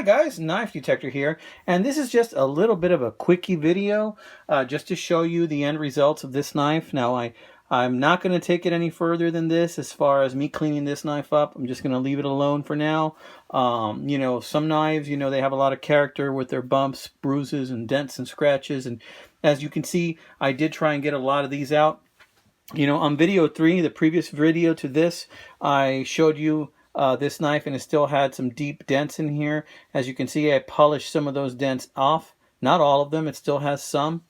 guys, Knife Detector here, and this is just a little bit of a quickie video just to show you the end results of this knife. Now I'm not going to take it any further than this as far as me cleaning this knife up. I'm just going to leave it alone for now. You know, some knives, you know, they have a lot of character with their bumps, bruises, and dents and scratches, and as you can see, I did try and get a lot of these out. You know, on video 3, the previous video to this, I showed you this knife and it still had some deep dents in here. As you can see, I polished some of those dents off. Not all of them, it still has some.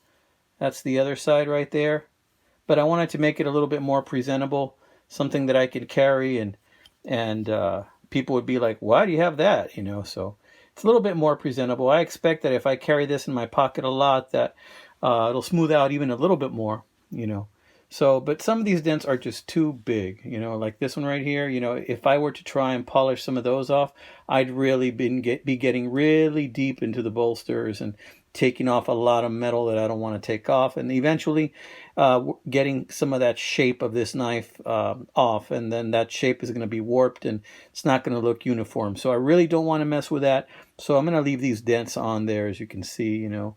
That's the other side right there. But I wanted to make it a little bit more presentable, something that I could carry and people would be like, why do you have that? You know, so it's a little bit more presentable. I expect that if I carry this in my pocket a lot, that it'll smooth out even a little bit more, you know. So, but some of these dents are just too big, you know, like this one right here. You know, if I were to try and polish some of those off, I'd really be getting really deep into the bolsters and taking off a lot of metal that I don't want to take off, and eventually getting some of that shape of this knife off, and then that shape is going to be warped and it's not going to look uniform. So I really don't want to mess with that. So I'm going to leave these dents on there, as you can see, you know.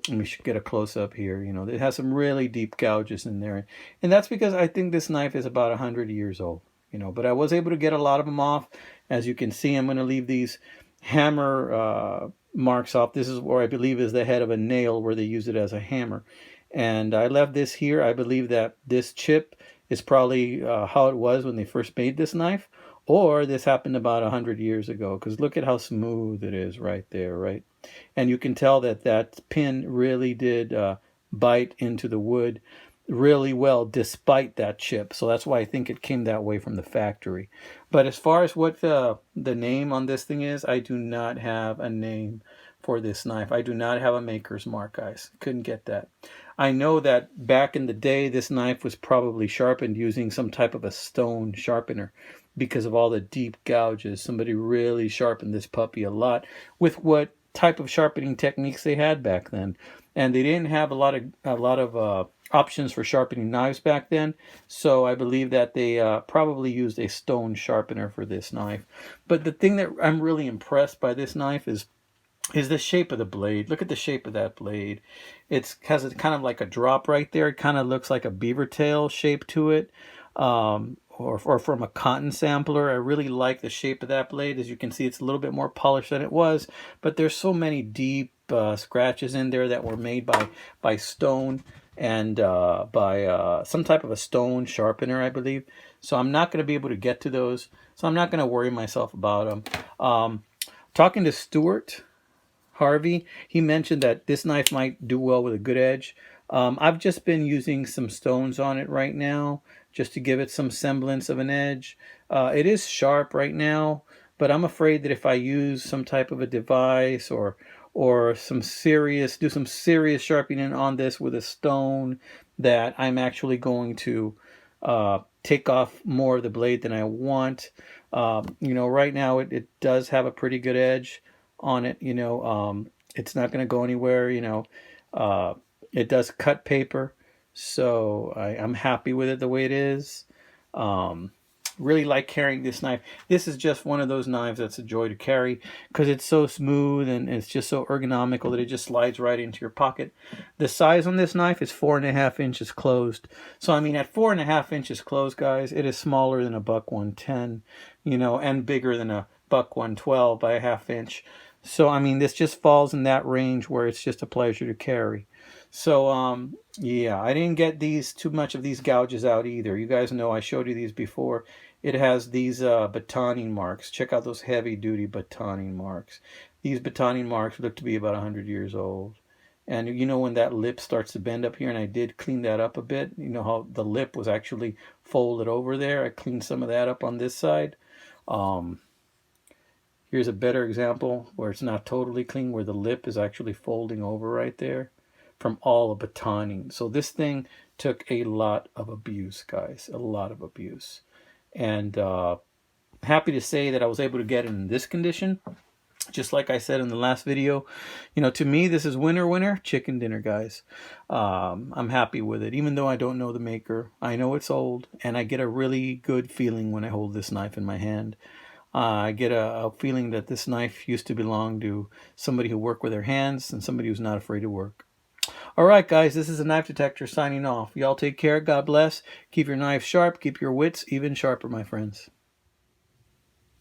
Let me get a close-up here. You know, it has some really deep gouges in there, and that's because I think this knife is about 100 years old, you know. But I was able to get a lot of them off. As you can see, I'm going to leave these hammer marks off. This is where I believe is the head of a nail where they use it as a hammer, and I left this here. I believe that this chip is probably how it was when they first made this knife, or this happened about 100 years ago, because look at how smooth it is right there, right? And you can tell that that pin really did bite into the wood really well despite that chip. So that's why I think it came that way from the factory. But as far as what the name on this thing is, I do not have a name for this knife. I do not have a maker's mark, guys. Couldn't get that. I know that back in the day, this knife was probably sharpened using some type of a stone sharpener because of all the deep gouges. Somebody really sharpened this puppy a lot with what type of sharpening techniques they had back then, and they didn't have a lot of options for sharpening knives back then. So I believe that they probably used a stone sharpener for this knife. But the thing that I'm really impressed by this knife is the shape of the blade. Look at the shape of that blade. It has a kind of like a drop right there. It kind of looks like a beaver tail shape to it. Or from a cotton sampler. I really like the shape of that blade. As you can see, it's a little bit more polished than it was, but there's so many deep scratches in there that were made by stone and by some type of a stone sharpener, I believe. So I'm not going to be able to get to those, so I'm not going to worry myself about them. Talking to Stuart Harvey, he mentioned that this knife might do well with a good edge. I've just been using some stones on it right now just to give it some semblance of an edge. It is sharp right now, but I'm afraid that if I use some type of a device or do some serious sharpening on this with a stone, that I'm actually going to take off more of the blade than I want. You know, right now it does have a pretty good edge on it. You know, it's not going to go anywhere. You know, it does cut paper, so I'm happy with it the way it is. Really like carrying this knife. This is just one of those knives that's a joy to carry because it's so smooth and it's just so ergonomical that it just slides right into your pocket. The size on this knife is 4.5 inches closed. So I mean, at 4.5 inches closed, guys, it is smaller than a buck 110, you know, and bigger than a buck 112 by a half inch. So I mean, this just falls in that range where it's just a pleasure to carry. So yeah, I didn't get too much of these gouges out either. You guys know I showed you these before. It has these batoning marks. Check out those heavy duty batoning marks. These batoning marks look to be about 100 years old. And you know, when that lip starts to bend up here, and I did clean that up a bit. You know how the lip was actually folded over there. I cleaned some of that up on this side. Here's a better example where it's not totally clean, where the lip is actually folding over right there from all the batoning. So this thing took a lot of abuse, guys, a lot of abuse. And happy to say that I was able to get it in this condition. Just like I said in the last video, you know, to me, this is winner, chicken dinner, guys. I'm happy with it. Even though I don't know the maker, I know it's old, and I get a really good feeling when I hold this knife in my hand. I get a feeling that this knife used to belong to somebody who worked with their hands and somebody who's not afraid to work. All right, guys, this is a Knife Detector signing off. Y'all take care. God bless. Keep your knives sharp. Keep your wits even sharper, my friends.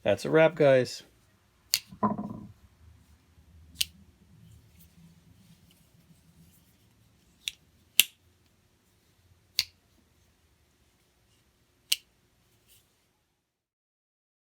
That's a wrap, guys.